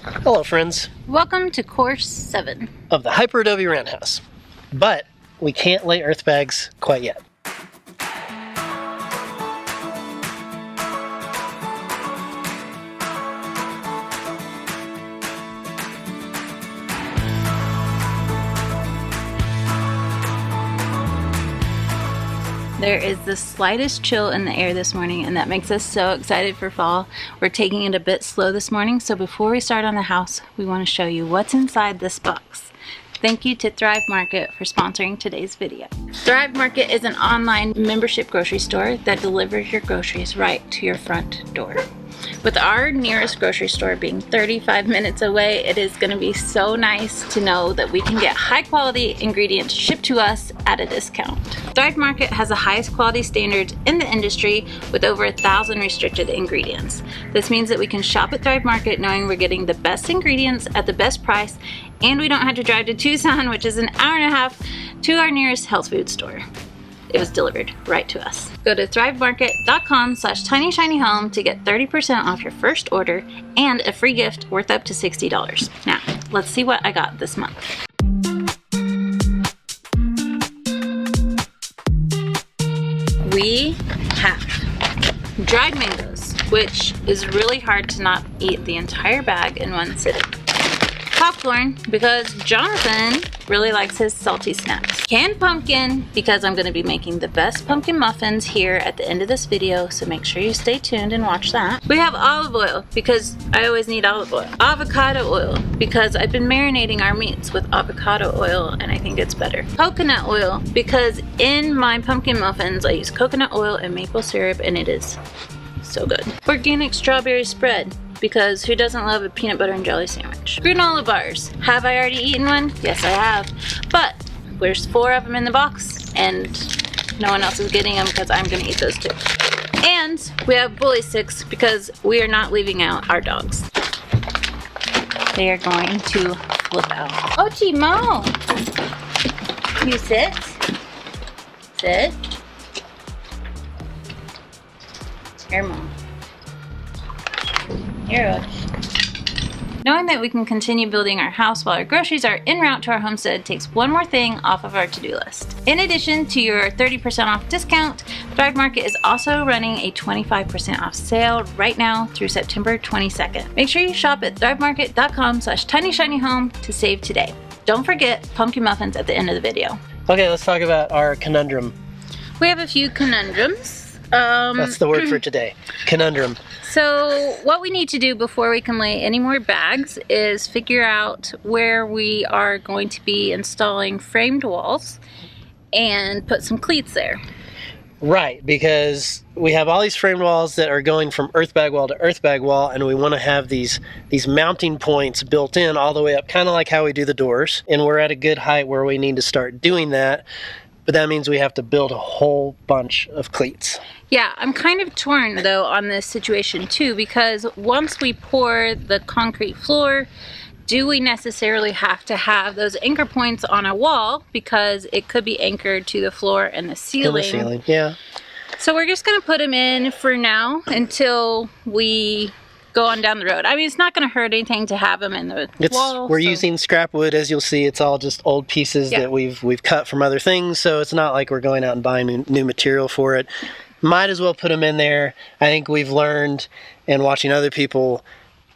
Hello friends. Welcome to course 7 of the hyperadobe roundhouse. But we can't lay earth bags quite yet. There is the slightest chill in the air this morning, and that makes us so excited for fall. We're taking it a bit slow this morning, so before we start on the house, we want to show you what's inside this box. Thank you to Thrive Market for sponsoring today's video. Thrive Market is an online membership grocery store that delivers your groceries right to your front door. With our nearest grocery store being 35 minutes away, it is going to be so nice to know that we can get high quality ingredients shipped to us at a discount. Thrive Market has the highest quality standards in the industry with over 1,000 restricted ingredients. This means that we can shop at Thrive Market knowing we're getting the best ingredients at the best price, and we don't have to drive to Tucson, which is an hour and a half, to our nearest health food store. It was delivered right to us. Go to thrivemarket.com/tinyshinyhome to get 30% off your first order and a free gift worth up to $60. Now, let's see what I got this month. We have dried mangoes, which is really hard to not eat the entire bag in one sitting. Popcorn, because Jonathan really likes his salty snacks. Canned pumpkin, because I'm going to be making the best pumpkin muffins here at the end of this video, so make sure you stay tuned and watch that. We have olive oil, because I always need olive oil. Avocado oil, because I've been marinating our meats with avocado oil and I think it's better. Coconut oil, because in my pumpkin muffins I use coconut oil and maple syrup and it is so good. Organic strawberry spread, because who doesn't love a peanut butter and jelly sandwich? Granola bars. Have I already eaten one? Yes, I have. But there's 4 of them in the box and no one else is getting them because I'm gonna eat those too. And we have bully sticks because we are not leaving out our dogs. They are going to flip out. Ochi Mo! You sit. Sit. Here, Mom. Here, knowing that we can continue building our house while our groceries are en route to our homestead takes one more thing off of our to-do list. In addition to your 30% off discount, Thrive Market is also running a 25% off sale right now through September 22nd. Make sure you shop at thrivemarket.com/tinyshinyhome to save today. Don't forget pumpkin muffins at the end of the video. Okay, let's talk about our conundrum. We have a few conundrums. That's the word for today. Conundrum. So what we need to do before we can lay any more bags is figure out where we are going to be installing framed walls and put some cleats there. Right, because we have all these framed walls that are going from earthbag wall to earthbag wall, and we want to have these mounting points built in all the way up, kind of like how we do the doors. And we're at a good height where we need to start doing that. But that means we have to build a whole bunch of cleats. Yeah, I'm kind of torn though on this situation too, because once we pour the concrete floor, do we necessarily have to have those anchor points on a wall, because it could be anchored to the floor and the ceiling. And the ceiling, yeah. So we're just gonna put them in for now until we go on down the road. I mean, it's not going to hurt anything to have them in the wall. We're using scrap wood, as you'll see. It's all just old pieces that we've cut from other things, so it's not like we're going out and buying new material for it. Might as well put them in there. I think we've learned, and watching other people,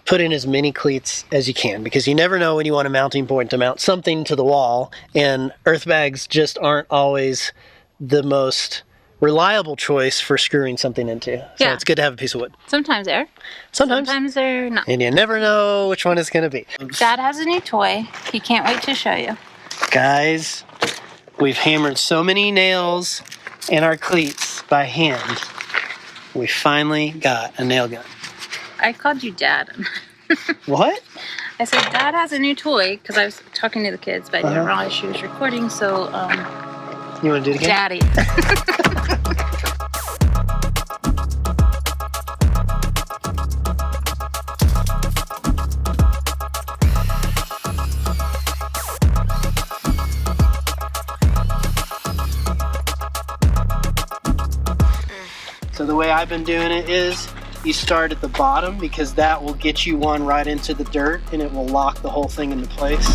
put in as many cleats as you can, because you never know when you want a mounting point to mount something to the wall, and earth bags just aren't always the most reliable choice for screwing something into. So it's good to have a piece of wood. Sometimes they're. Sometimes they're not. And you never know which one it's going to be. Dad has a new toy. He can't wait to show you. Guys, we've hammered so many nails in our cleats by hand. We finally got a nail gun. I called you Dad. What? I said Dad has a new toy because I was talking to the kids, but I didn't realize she was recording, so you want to do it again? Daddy. So the way I've been doing it is you start at the bottom because that will get you one right into the dirt and it will lock the whole thing into place.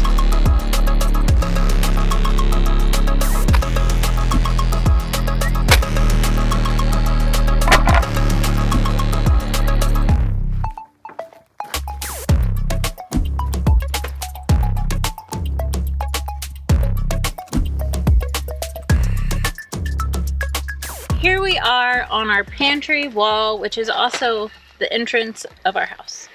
Here we are on our pantry wall, which is also the entrance of our house.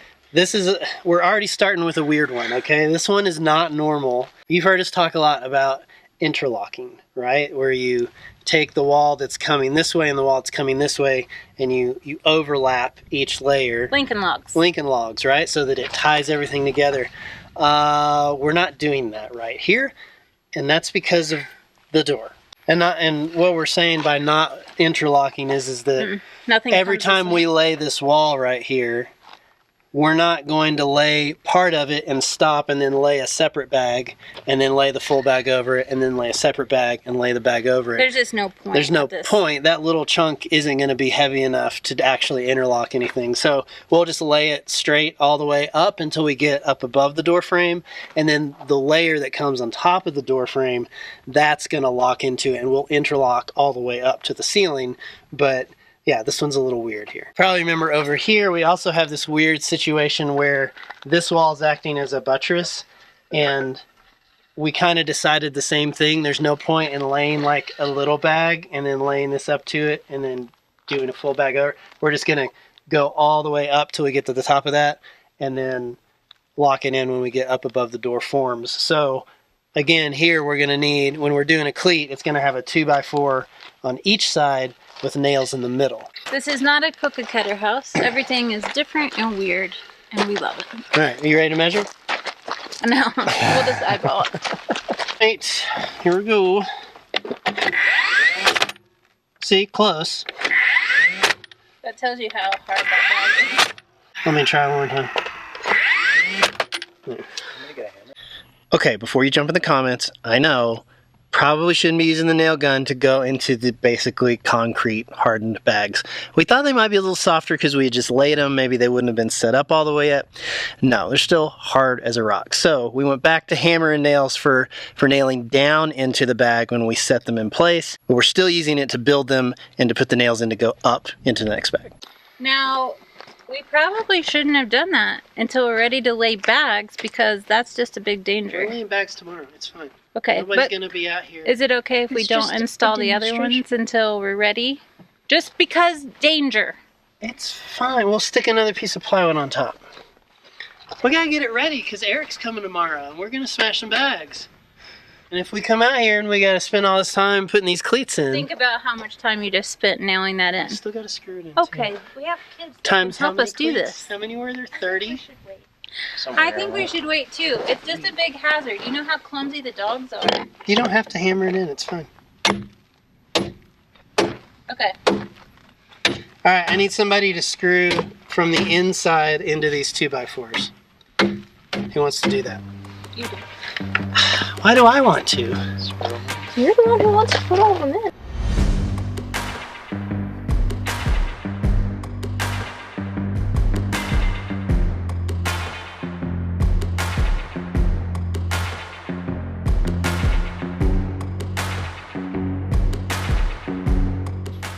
We're already starting with a weird one, okay? This one is not normal. You've heard us talk a lot about interlocking, right? Where you take the wall that's coming this way and the wall that's coming this way, and you overlap each layer. Lincoln logs. Lincoln logs, right? So that it ties everything together. We're not doing that right here, and that's because of the door. And what we're saying by not interlocking is that every time we lay this wall right here, we're not going to lay part of it and stop and then lay a separate bag and then lay the full bag over it and then lay a separate bag and lay the bag over it. There's just no point. There's no point. That little chunk isn't going to be heavy enough to actually interlock anything. So we'll just lay it straight all the way up until we get up above the door frame, and then the layer that comes on top of the door frame, that's going to lock into it, and we'll interlock all the way up to the ceiling. But yeah, this one's a little weird here. Probably remember over here, we also have this weird situation where this wall is acting as a buttress, and we kind of decided the same thing. There's no point in laying like a little bag and then laying this up to it and then doing a full bag over. We're just gonna go all the way up till we get to the top of that and then lock it in when we get up above the door forms. So again, here we're gonna need, when we're doing a cleat, it's gonna have a 2x4 on each side with nails in the middle. This is not a cookie cutter house. Everything is different and weird, and we love it. All right, are you ready to measure? No, we'll just eyeball it. Right, here we go. See, close. That tells you how hard that bag is. Let me try one more time. Okay, before you jump in the comments, I know probably shouldn't be using the nail gun to go into the basically concrete hardened bags. We thought they might be a little softer because we had just laid them. Maybe they wouldn't have been set up all the way yet. No, they're still hard as a rock. So we went back to hammer and nails for nailing down into the bag when we set them in place. But we're still using it to build them and to put the nails in to go up into the next bag. Now, we probably shouldn't have done that until we're ready to lay bags, because that's just a big danger. We're laying bags tomorrow. It's fine. Okay, Nobody's going to be out here. Is it okay if we don't install the other ones until we're ready? Just because danger. It's fine. We'll stick another piece of plywood on top. We got to get it ready because Eric's coming tomorrow and we're going to smash some bags. And if we come out here and we got to spend all this time putting these cleats in. Think about how much time you just spent nailing that in. Still got to screw it in. Okay, too. we have kids that Times can help us do this. How many were there? 30? I think we should wait too. It's just a big hazard. You know how clumsy the dogs are. You don't have to hammer it in. It's fine. Okay. Alright, I need somebody to screw from the inside into these 2x4s. Who wants to do that? You do. Why do I want to? You're the one who wants to put all of them in.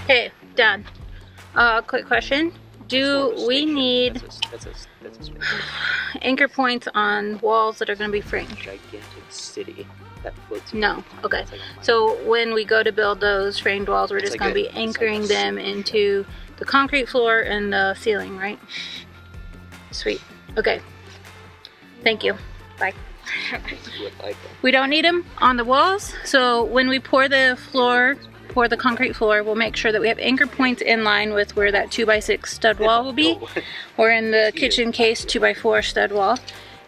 Hey, Dad. Quick question. Do we need anchor points on walls that are going to be framed? Gigantic city that floats. No. Okay. So when we go to build those framed walls, we're just going to be anchoring them into the concrete floor and the ceiling, right? Sweet. Okay. Thank you. Bye. We don't need them on the walls, so when we pour the concrete floor, we'll make sure that we have anchor points in line with where that 2x6 stud wall will be, or in the kitchen case 2x4 stud wall,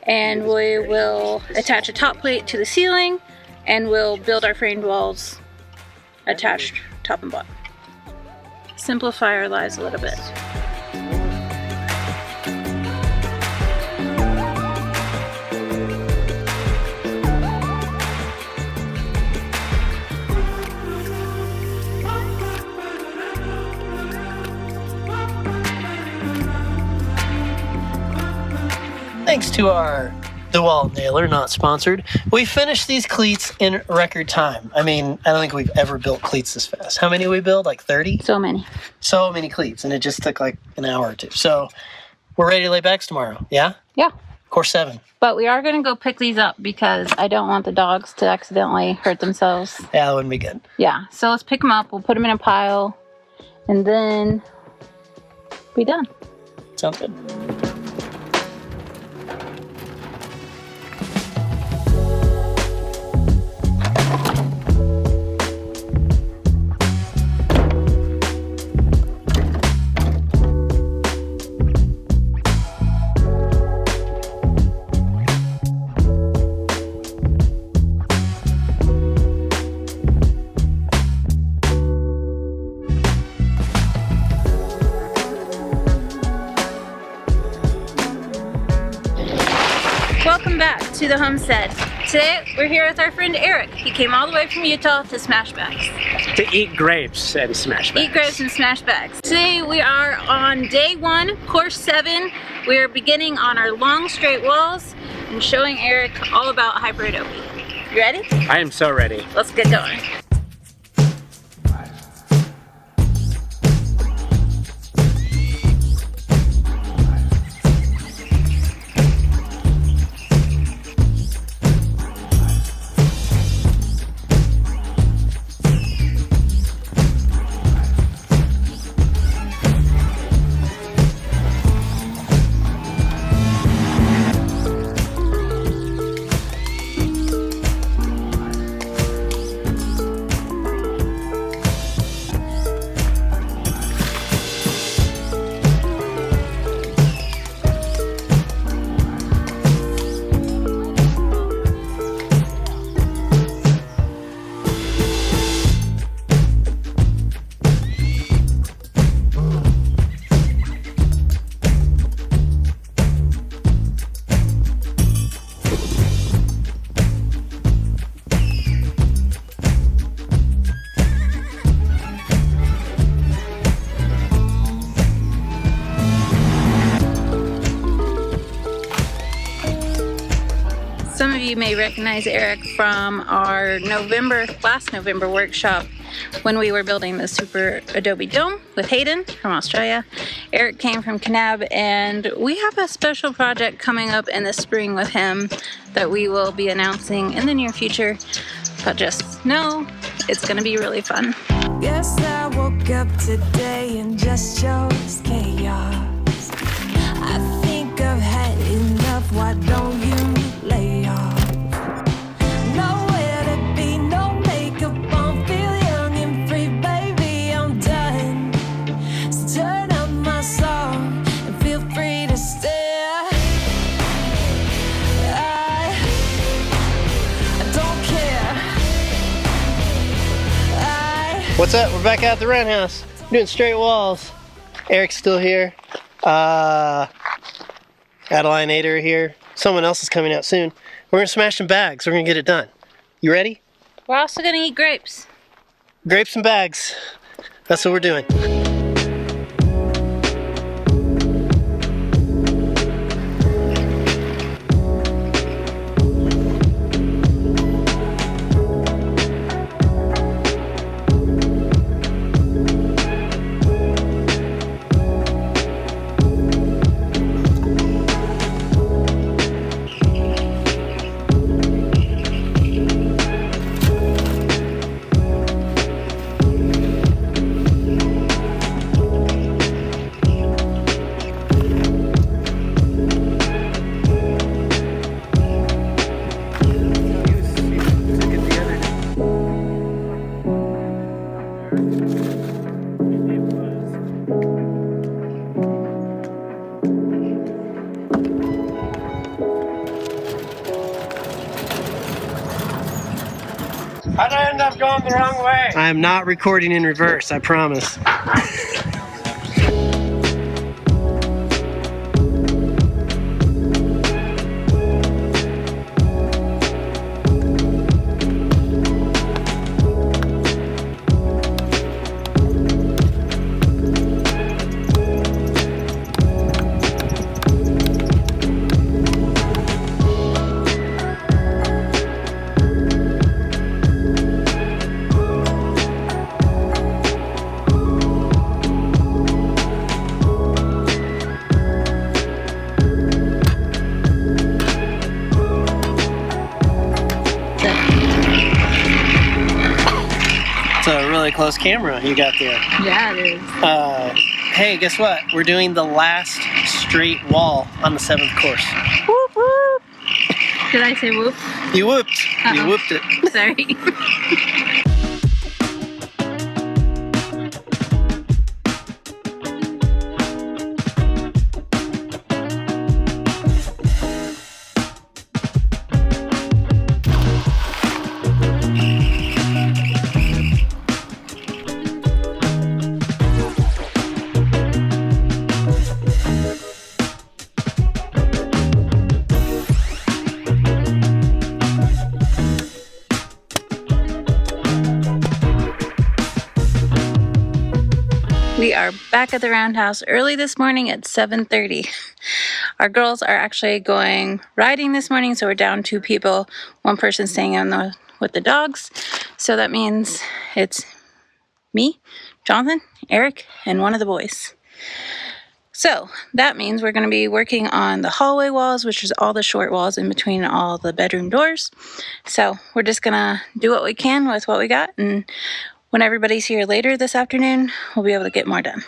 and we will attach a top plate to the ceiling, and we'll build our framed walls attached top and bottom. Simplify our lives a little bit. to our DeWalt nailer, not sponsored. We finished these cleats in record time. I mean, I don't think we've ever built cleats this fast. How many did we build? Like 30? So many. So many cleats, and it just took like an hour or two. So we're ready to lay bags tomorrow, yeah? Yeah. Course 7. But we are going to go pick these up because I don't want the dogs to accidentally hurt themselves. Yeah, that wouldn't be good. Yeah, so let's pick them up. We'll put them in a pile, and then be done. Sounds good. Welcome back to the homestead. Today we're here with our friend Eric. He came all the way from Utah to smash bags. To eat grapes and smash bags. Eat grapes and smash bags. Today we are on day 1, course 7. We are beginning on our long straight walls and showing Eric all about hyperadobe. You ready? I am so ready. Let's get going. Some of you may recognize Eric from our last November workshop when we were building the super adobe dome with Hayden from Australia. Eric came from Kanab, and we have a special project coming up in the spring with him that we will be announcing in the near future. But just know it's gonna be really fun. Guess I woke up today and just chose chaos. I think I've had enough, why don't you lay off? Nowhere to be, no makeup on, feel young and free, baby, I'm done. So turn up my song and feel free to stare. I don't care. What's up? We're back out at the rent house. Doing straight walls. Eric's still here. Adeline and Ada are here. Someone else is coming out soon. We're gonna smash some bags. We're gonna get it done. You ready? We're also gonna eat grapes. Grapes and bags. That's what we're doing. How'd I end up going the wrong way? I am not recording in reverse, I promise. really close camera you got there. Yeah, it is. Hey, guess what? We're doing the last straight wall on the 7th course. Whoop whoop. Did I say whoop? You whooped. You Uh-oh. whooped it. Sorry. We are back at the roundhouse early this morning at 7:30. Our girls are actually going riding this morning, so we're down 2 people. One person staying with the dogs. So that means it's me, Jonathan, Eric, and one of the boys. So that means we're going to be working on the hallway walls, which is all the short walls in between all the bedroom doors. So we're just going to do what we can with what we got, and when everybody's here later this afternoon, we'll be able to get more done.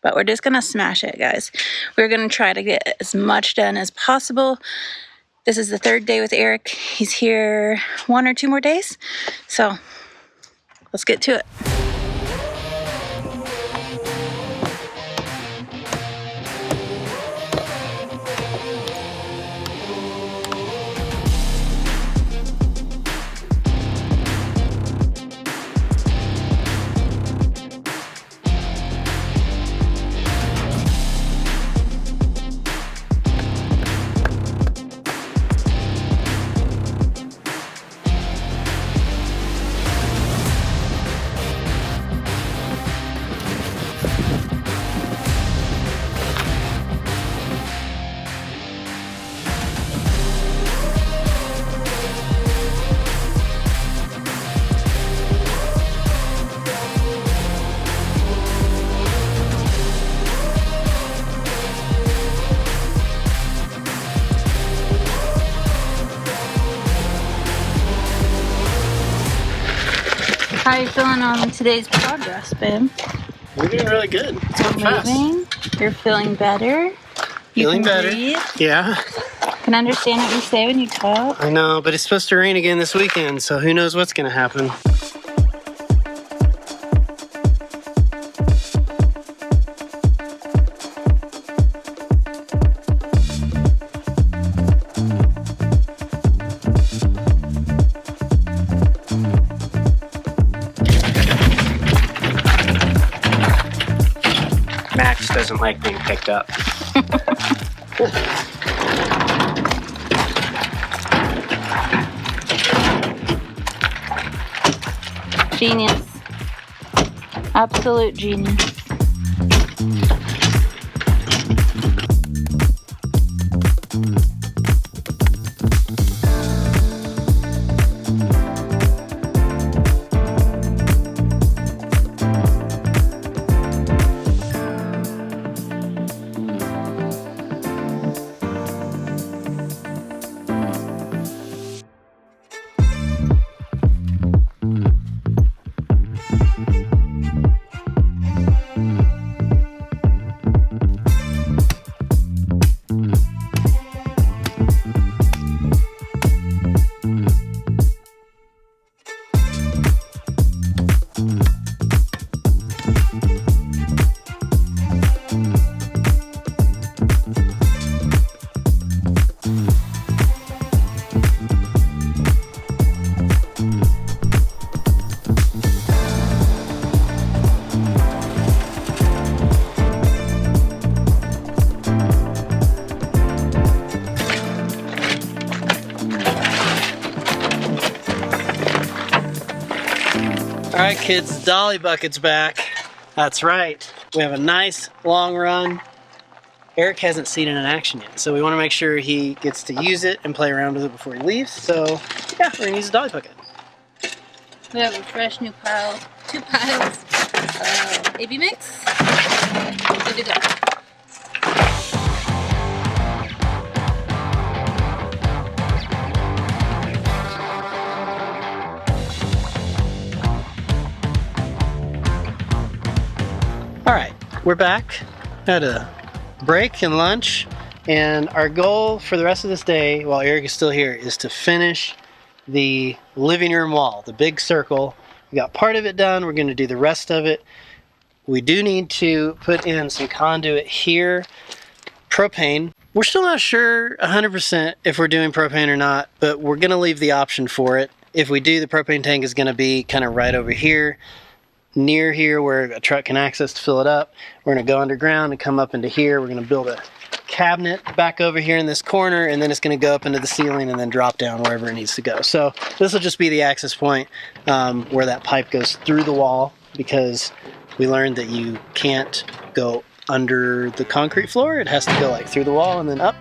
But we're just going to smash it, guys. We're going to try to get as much done as possible. This is the 3rd day with Eric. He's here 1 or 2 more days. So let's get to it. How are you feeling on today's progress, babe? We're doing really good. It's going fast. Moving. You're feeling better. Feeling can better. Breathe. Yeah. Can understand what you say when you talk. I know, but it's supposed to rain again this weekend, so who knows what's going to happen. Max doesn't like being picked up. Genius. Absolute genius. All right, kids, dolly bucket's back. That's right. We have a nice long run. Eric hasn't seen it in action yet, so we want to make sure he gets to use it and play around with it before he leaves. So, yeah, we're gonna use a dolly bucket. We have a fresh new pile, 2 piles of AB mix. Good to go. we're back at a break and lunch, and our goal for the rest of this day, while Eric is still here, is to finish the living room wall, the big circle. We got part of it done. We're going to do the rest of it. We do need to put in some conduit here. Propane. We're still not sure 100% if we're doing propane or not, but we're going to leave the option for it. If we do, the propane tank is going to be kind of right over here, near here where a truck can access to fill it up. We're going to go underground and come up into here. We're going to build a cabinet back over here in this corner, and then it's going to go up into the ceiling and then drop down wherever it needs to go. So this will just be the access point where that pipe goes through the wall, because we learned that you can't go under the concrete floor. It has to go like through the wall and then up.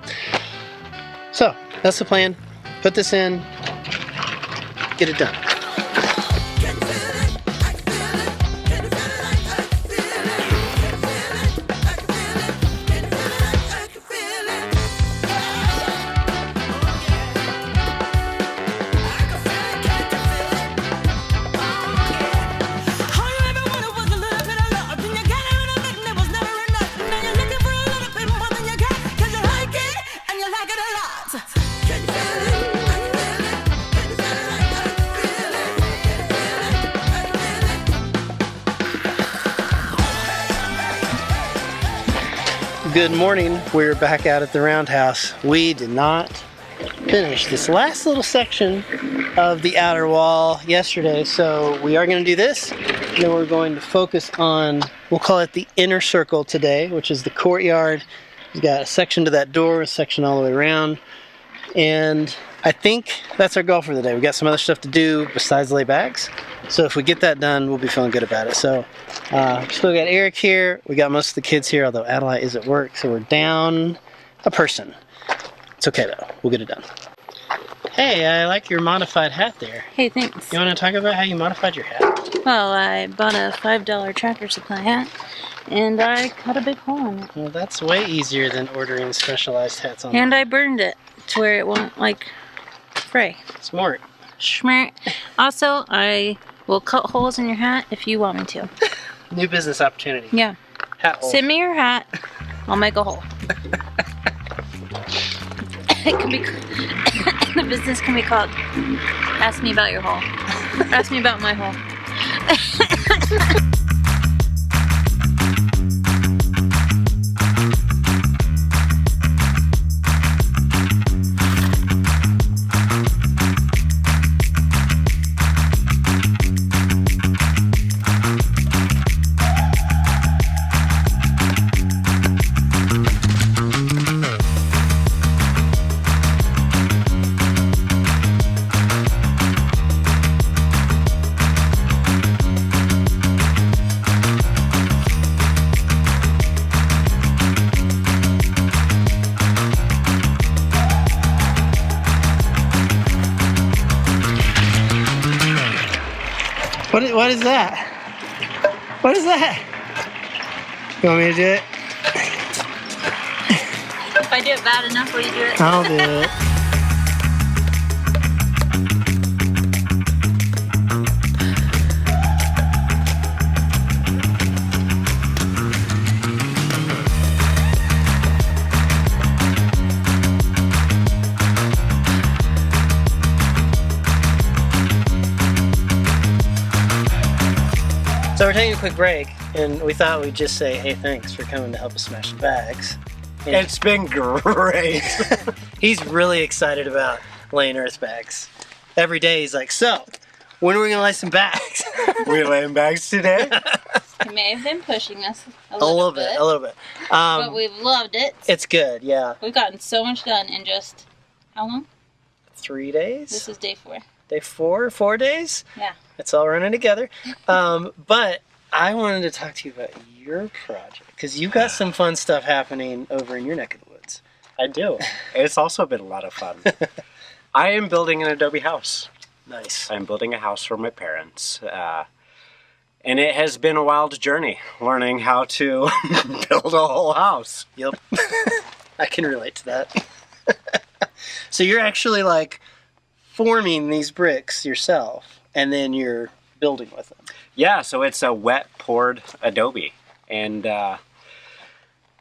So that's the plan. Put this in, get it done. Good morning. We're back out at the roundhouse. We did not finish this last little section of the outer wall yesterday, so we are going to do this. And then we're going to focus on, we'll call it the inner circle today, which is the courtyard. We've got a section to that door, a section all the way around, and I think that's our goal for the day. We got some other stuff to do besides lay bags, so if we get that done, we'll be feeling good about it. So still got Eric here. We got most of the kids here, although Adelaide is at work, so we're down a person. It's okay though, we'll get it done. Hey, I like your modified hat there. Hey, thanks. You want to talk about how you modified your hat? Well, I bought a $5 Tractor Supply hat, and I cut a big hole in it. Well, that's way easier than ordering specialized hats online. And I burned it to where it won't, like, fray. Smart. Schmart. Also, I will cut holes in your hat if you want me to. New business opportunity. Yeah. Hat hole. Send me your hat. I'll make a hole. It can be. The business can be called "Ask Me About Your Hole." Ask me about my hole. What is that? What is that? You want me to do it? If I do it bad enough, will you do it? I'll do it. So we're taking a quick break, and we thought we'd just say, hey, thanks for coming to help us smash the bags. And It's been great. he's really excited about laying earth bags. Every day he's like, so, when are we going to lay some bags? We laying bags today? He may have been pushing us a A little bit. but we've loved it. It's good, yeah. We've gotten so much done in just, how long? 3 days? This is day 4. Day 4? 4 days? Yeah. It's all running together. But I wanted to talk to you about your project, because you've got some fun stuff happening over in your neck of the woods. I do. It's also been a lot of fun. I am building an adobe house. Nice. I'm building a house for my parents. And it has been a wild journey learning how to build a whole house. Yep. I can relate to that. So you're actually like forming these bricks yourself, and then you're building with them. Yeah, so it's a wet poured adobe. And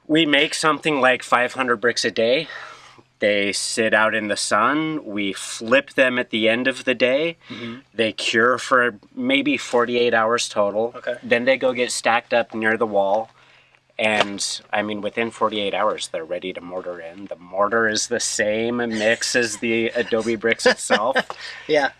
We make something like 500 bricks a day. They sit out in the sun. We flip them at the end of the day. Mm-hmm. They cure for maybe 48 hours total. Okay. Then they go get stacked up near the wall. And, I mean, within 48 hours, they're ready to mortar in. The mortar is the same mix as the adobe bricks itself. Yeah.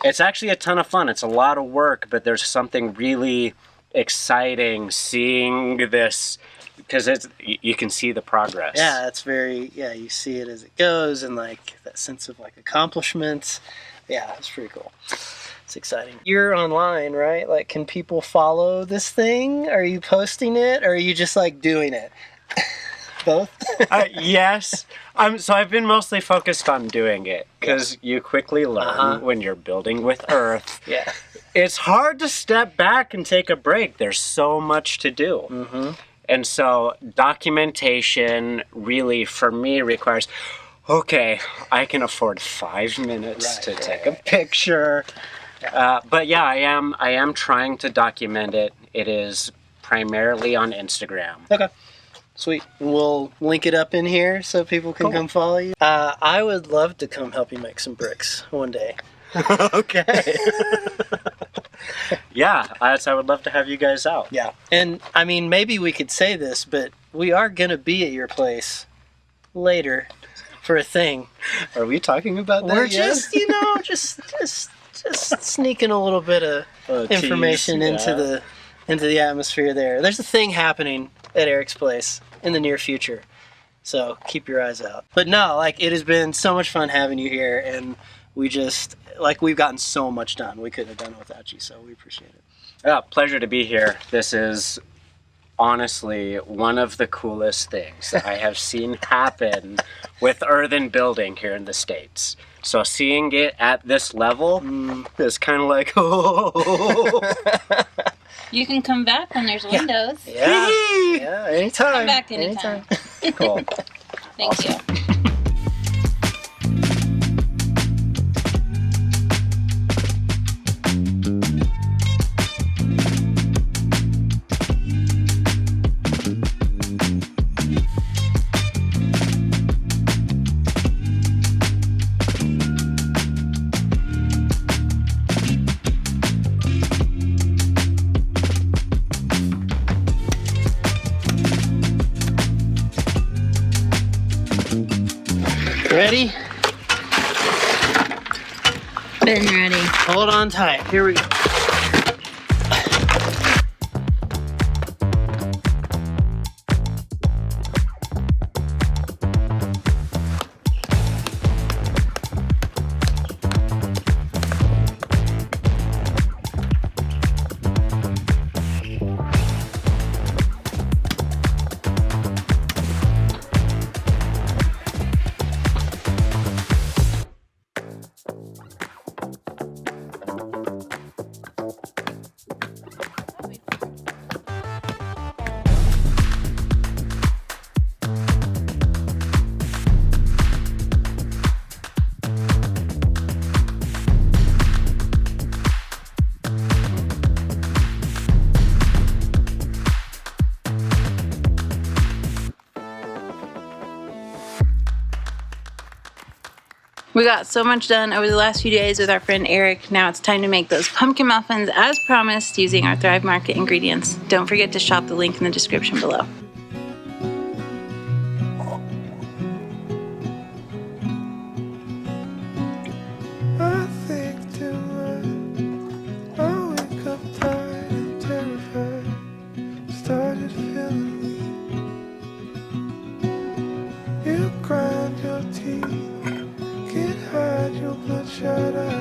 It's actually a ton of fun. It's a lot of work, but there's something really exciting seeing this, because you can see the progress. Yeah, it's very, you see it as it goes, and like that sense of like accomplishments. Yeah, it's pretty cool. It's exciting. You're online, right? Like, can people follow this thing? Are you posting it, or are you just like doing it? Both? Yes. So I've been mostly focused on doing it, because you quickly learn when you're building with earth. Yeah. It's hard to step back and take a break. There's so much to do. Mm-hmm. And so documentation really, for me, requires, okay, I can afford 5 minutes to take a picture. But yeah, I am trying to document it. It is primarily on Instagram. Okay. Sweet. We'll link it up in here so people can come follow you. I would love to come help you make some bricks one day. Okay. Yeah, I would love to have you guys out. Yeah. And I mean, maybe we could say this, but we are going to be at your place later for a thing. Are we talking about that? We're yet? just, just sneaking a little bit of information into the atmosphere there. There's a thing happening at Eric's place in the near future, so keep your eyes out. But no, like, it has been so much fun having you here, and we've gotten so much done. We couldn't have done it without you, so we appreciate it. Yeah, pleasure to be here. This is honestly one of the coolest things I have seen happen with earthen building here in the States. So seeing it at this level is kind of like, oh. You can come back when there's windows. Yeah, anytime. Come back anytime. Cool. Thank you. Ready? Been ready. Hold on tight. Here we go. We got so much done over the last few days with our friend Eric. Now it's time to make those pumpkin muffins as promised using our Thrive Market ingredients. Don't forget to shop the link in the description below. I think too much. I wake up tired and terrified. Started feeling weak. You grind your teeth. Can't hide your bloodshot eyes.